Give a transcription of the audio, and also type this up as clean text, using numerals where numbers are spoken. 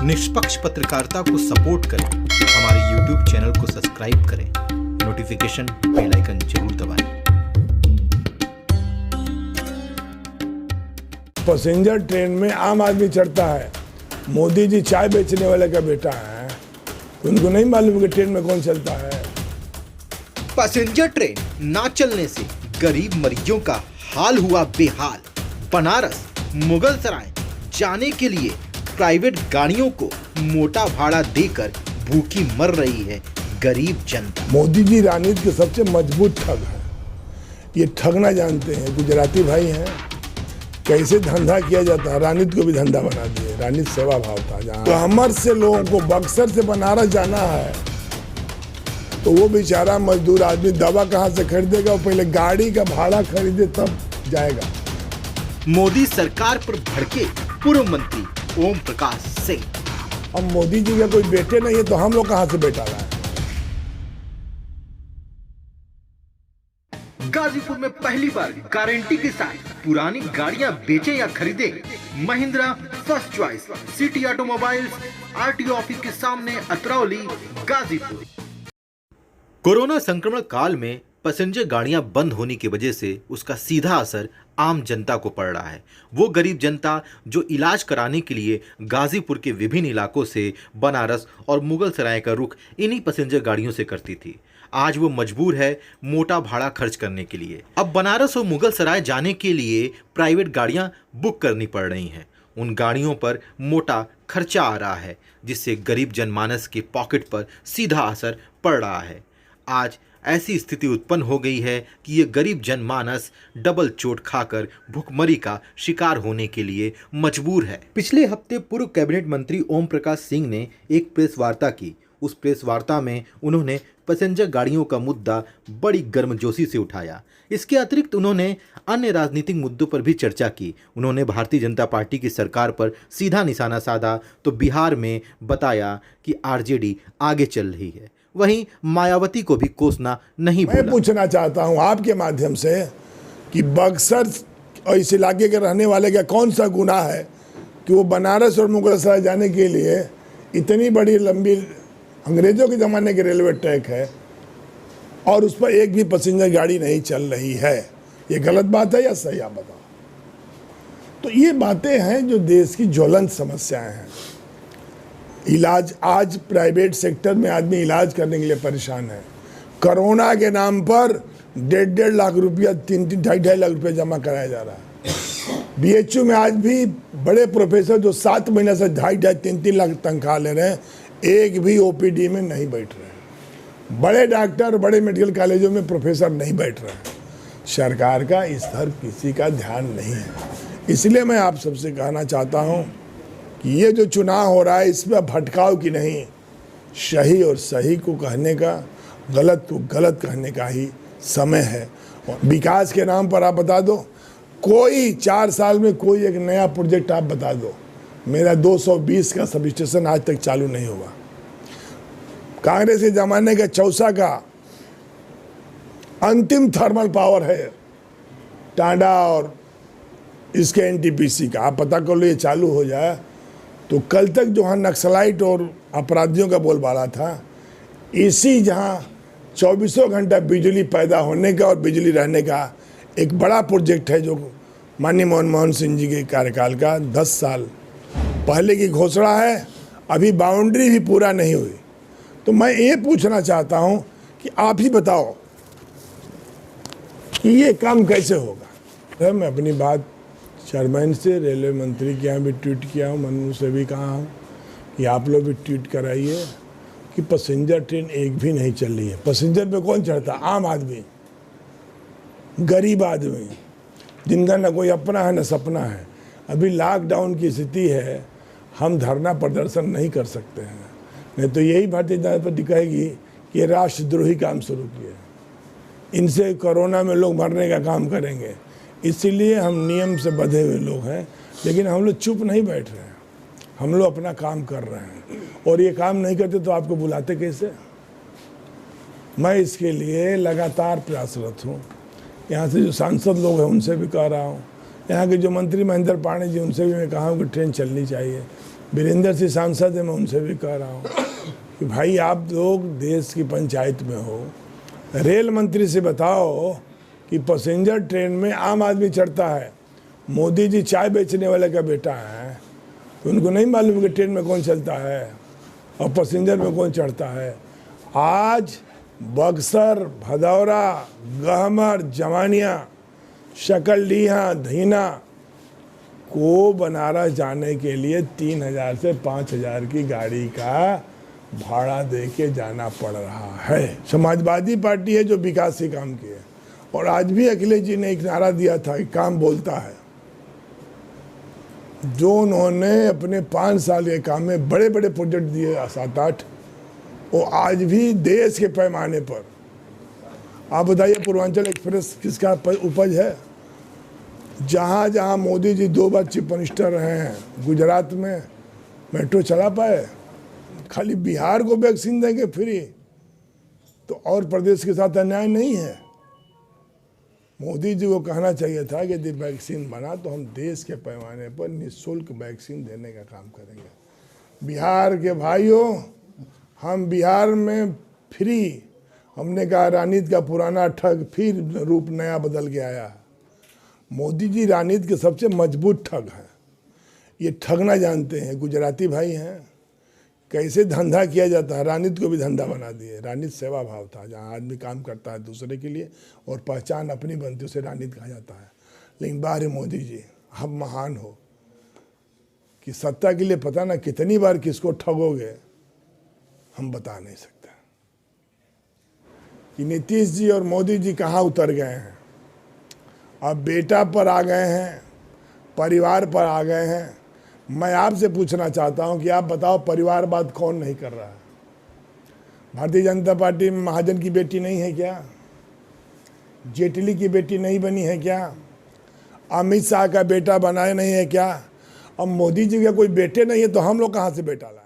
निष्पक्ष पत्रकारिता को सपोर्ट करें, हमारे YouTube चैनल को सब्सक्राइब करें, नोटिफिकेशन बेल आइकन जरूर दबाएं। पैसेंजर ट्रेन में आम आदमी चढ़ता है। मोदी जी चाय बेचने वाले का बेटा है, उनको नहीं मालूम कि ट्रेन में कौन चलता है। पैसेंजर ट्रेन ना चलने से गरीब मरीजों का हाल हुआ बेहाल। बनारस मुगलसराय जाने के लिए प्राइवेट गाड़ियों को मोटा भाड़ा देकर भूखी मर रही है गरीब जनता। मोदी जी राजनीति के सबसे मजबूत ठग है। ये ठगना जानते हैं, गुजराती भाई हैं। कैसे धंधा किया जाता है, राजनीति को भी धंधा बना दिए। राजनीति सेवा भाव था जहाँ तो हमर से लोगों को बक्सर से बनारस जाना है, तो वो बेचारा मजदूर आदमी दवा कहाँ से खरीदेगा? वो पहले गाड़ी का भाड़ा खरीदे तब जाएगा। मोदी सरकार पर भड़के पूर्व मंत्री ओम प्रकाश सिंह। अब मोदी जी का कोई बेटे नहीं है तो हम लोग कहाँ से बेटा लाए? गाजीपुर में पहली बार गारंटी के साथ पुरानी गाड़ियां बेचें या खरीदें, Mahindra first choice city automobiles, RTO office के सामने, अतरौली, गाजीपुर। कोरोना संक्रमण काल में पैसेंजर गाड़ियां बंद होने की वजह से उसका सीधा असर आम जनता को पड़ रहा है। वो गरीब जनता जो इलाज कराने के लिए गाजीपुर के विभिन्न इलाकों से बनारस और मुगलसराय का रुख इन्हीं पैसेंजर गाड़ियों से करती थी, आज वो मजबूर है मोटा भाड़ा खर्च करने के लिए। अब बनारस और मुगलसराय जाने के लिए प्राइवेट गाड़ियां बुक करनी पड़ रही हैं। उन गाड़ियों पर मोटा खर्चा आ रहा है, जिससे गरीब जनमानस के पॉकेट पर सीधा असर पड़ रहा है। आज ऐसी स्थिति उत्पन्न हो गई है कि ये गरीब जनमानस डबल चोट खाकर भुखमरी का शिकार होने के लिए मजबूर है। पिछले हफ्ते पूर्व कैबिनेट मंत्री ओम प्रकाश सिंह ने एक प्रेस वार्ता की। उस प्रेस वार्ता में उन्होंने पैसेंजर गाड़ियों का मुद्दा बड़ी गर्मजोशी से उठाया। इसके अतिरिक्त उन्होंने अन्य राजनीतिक मुद्दों पर भी चर्चा की। उन्होंने भारतीय जनता पार्टी की सरकार पर सीधा निशाना साधा तो बिहार में बताया कि आरजेडी आगे चल रही है। वहीं मायावती को भी कोसना नहीं भूला। मैं पूछना चाहता हूं आपके माध्यम से कि बक्सर और इस इलाके के रहने वाले का कौन सा गुनाह है कि वो बनारस और मुगलसराय जाने के लिए इतनी बड़ी लंबी अंग्रेजों के ज़माने की रेलवे ट्रैक है और उस पर एक भी पैसेंजर गाड़ी नहीं चल रही है? ये गलत बात है या सही, आप बताओ। तो ये बातें हैं जो देश की ज्वलंत समस्याएं हैं। इलाज, आज प्राइवेट सेक्टर में आदमी इलाज करने के लिए परेशान है। कोरोना के नाम पर 1.5 लाख रुपया, 3-3, 2.5 लाख रुपया जमा कराया जा रहा है। बीएचयू में आज भी बड़े प्रोफेसर जो 7 महीने से 2.5, 3-3 लाख तनख्वाह ले रहे हैं, एक भी ओपीडी में नहीं बैठ रहे। बड़े डॉक्टर, बड़े मेडिकल कॉलेजों में प्रोफेसर नहीं बैठ रहे। सरकार का इस पर किसी का ध्यान नहीं है। इसलिए मैं आप सबसे कहना चाहता हूं कि ये जो चुनाव हो रहा है इसमें भटकाव की नहीं, सही और सही को कहने का, गलत को गलत कहने का ही समय है। विकास के नाम पर आप बता दो, कोई 4 साल में कोई एक नया प्रोजेक्ट आप बता दो। मेरा 220 का सब स्टेशन आज तक चालू नहीं हुआ। कांग्रेस के जमाने का चौसा का अंतिम थर्मल पावर है टांडा और इसके एनटीपीसी का, आप पता कर लो, ये चालू हो जाए तो कल तक जो हाँ नक्सलाइट और अपराधियों का बोलबाला था, इसी जहाँ 24 घंटा बिजली पैदा होने का और बिजली रहने का एक बड़ा प्रोजेक्ट है जो माननीय मनमोहन सिंह जी के कार्यकाल का 10 साल पहले की घोषणा है, अभी बाउंड्री भी पूरा नहीं हुई। तो मैं ये पूछना चाहता हूँ कि आप ही बताओ कि ये काम कैसे होगा। मैं अपनी बात चेयरमैन से, रेलवे मंत्री के यहाँ भी ट्वीट किया हूँ, मनु से भी कहा हूँ कि आप लोग भी ट्वीट कराइए कि पैसेंजर ट्रेन एक भी नहीं चल रही है। पैसेंजर पे कौन चढ़ता? आम आदमी, गरीब आदमी, जिनका न कोई अपना है न सपना है। अभी लॉकडाउन की स्थिति है, हम धरना प्रदर्शन नहीं कर सकते हैं, नहीं तो यही भारतीय जनता पार्टी कहेगी कि ये राष्ट्रद्रोही काम शुरू किए, इनसे कोरोना में लोग मरने का काम करेंगे। इसीलिए हम नियम से बंधे हुए लोग हैं, लेकिन हम लोग चुप नहीं बैठ रहे हैं, हम लोग अपना काम कर रहे हैं। और ये काम नहीं करते तो आपको बुलाते कैसे? मैं इसके लिए लगातार प्रयासरत हूँ। यहाँ से जो सांसद लोग हैं उनसे भी कह रहा हूँ, यहाँ के जो मंत्री महेंद्र पांडे जी, उनसे भी मैं कहा हूँ कि ट्रेन चलनी चाहिए। वीरेंद्र सिंह सांसद है, मैं उनसे भी कह रहा हूँ कि भाई आप लोग देश की पंचायत में हो, रेल मंत्री से बताओ कि पैसेंजर ट्रेन में आम आदमी चढ़ता है, मोदी जी चाय बेचने वाले का बेटा है, तो उनको नहीं मालूम कि ट्रेन में कौन चलता है और पैसेंजर में कौन चढ़ता है। आज बक्सर, भदौरा, गहमर, जमानिया, शकलडीहा, धीना को बनारस जाने के लिए 3,000 से 5,000 की गाड़ी का भाड़ा दे के जाना पड़ रहा है। समाजवादी पार्टी है जो विकासी काम किए, और आज भी अखिलेश जी ने एक नारा दिया था कि काम बोलता है। जो उन्होंने अपने 5 साल के काम में बड़े बड़े प्रोजेक्ट दिए 7-8, वो आज भी देश के पैमाने पर। आप बताइए पूर्वांचल एक्सप्रेस किसका उपज है? जहाँ जहाँ मोदी जी 2 बार चीफ मिनिस्टर रहे हैं, गुजरात में मेट्रो चला पाए? खाली बिहार को वैक्सीन देंगे फ्री, तो और प्रदेश के साथ अन्याय नहीं है? मोदी जी को कहना चाहिए था कि यदि वैक्सीन बना तो हम देश के पैमाने पर निःशुल्क वैक्सीन देने का काम करेंगे। बिहार के भाइयों, हम बिहार में फ्री, हमने कहा रानीत का पुराना ठग फिर रूप नया बदल के आया। मोदी जी रानीत के सबसे मजबूत ठग हैं, ये ठगना जानते हैं, गुजराती भाई हैं। कैसे धंधा किया जाता है, रानीत को भी धंधा बना दिए। रानीत सेवा भाव था, जहाँ आदमी काम करता है दूसरे के लिए और पहचान अपनी बनती, उसे रानीत कहा जाता है। लेकिन बाहर मोदी जी, हम महान हो कि सत्ता के लिए पता ना कितनी बार किसको ठगोगे, हम बता नहीं सकते कि नीतीश जी और मोदी जी कहाँ उतर गए हैं। अब बेटा पर आ गए हैं, परिवार पर आ गए हैं। मैं आपसे पूछना चाहता हूं कि आप बताओ, परिवारवाद कौन नहीं कर रहा है? भारतीय जनता पार्टी में महाजन की बेटी नहीं है क्या? जेटली की बेटी नहीं बनी है क्या? अमित शाह का बेटा बनाए नहीं है क्या? अब मोदी जी का कोई बेटे नहीं है तो हम लोग कहाँ से बेटा लाए?